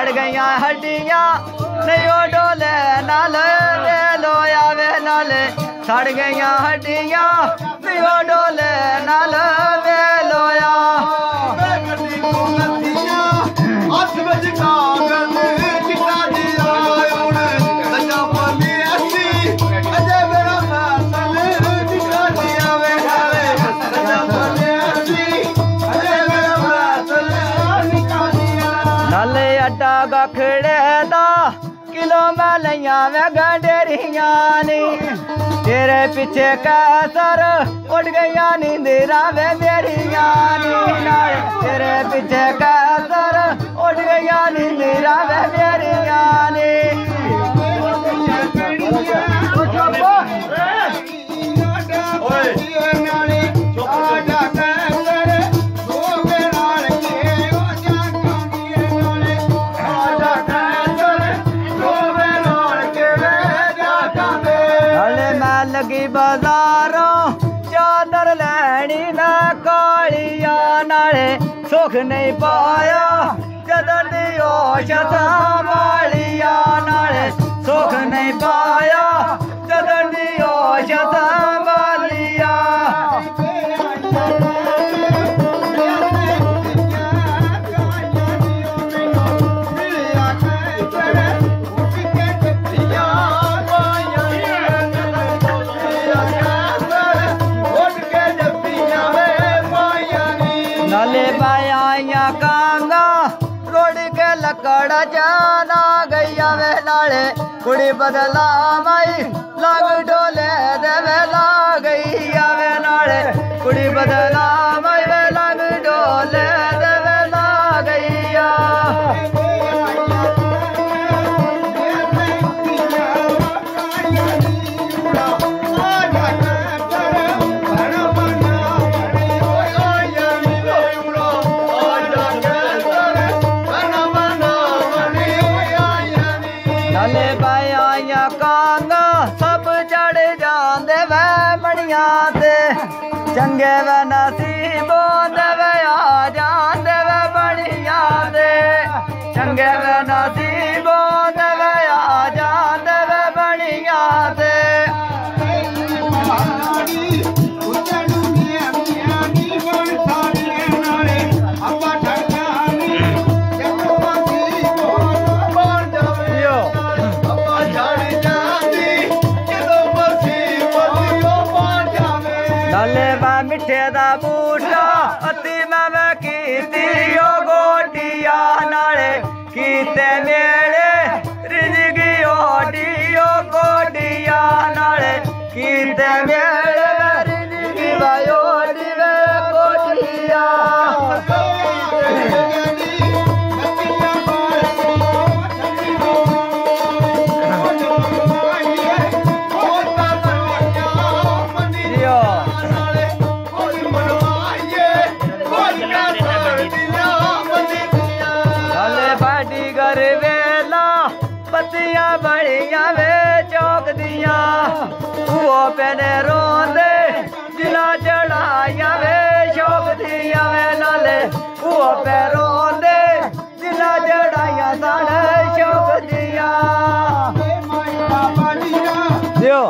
सड़ गईया हड्डियां नहीं ओ डोले नाल वे लोया वे नाल सड़ गईया हड्डियां नहीं ओ डोले नाल वे लोया अड्डा गखड़े दा किलो में लिया वे गंडेरिया नी तेरे पीछे कैसर उड़ गईया नींदरा वे मेरिया नी तेरे पीछे कैसर उड़ गईया नींदरा वे मेरिया नी लगी बाजारों चादर लैनी ना कालिया नाले सुख नहीं पाया जदन दियो शतालिया नाले सुख नहीं पाया जदन दियो शतालिया लकड़ा जाना गैया वे नाले कुड़ी बदला माई लाग डोले देवे ला गैया वे नाले कुड़ी बदला माई वे लाग डोले देवे ला गैया चंगे व नसीबों देवे आ जान देवे बढ़िया दे चंगे व नसीबों देवे आ जान देवे बढ़िया दे मिठे दा बूटा अति मैं कीती ओ गोटिया नाले कीते मेरे रिजगी ओडी ओ गोटिया नाले कीते मेरे रिजगी वायोडी वे गोटिया बढ़िया वे चौक दिया वो पेने रोंदे जिला चढ़ाया वे शौक दिया वे नाले वो पे रोंदे जिला चढ़ाया साढ़े शौक दिया दियो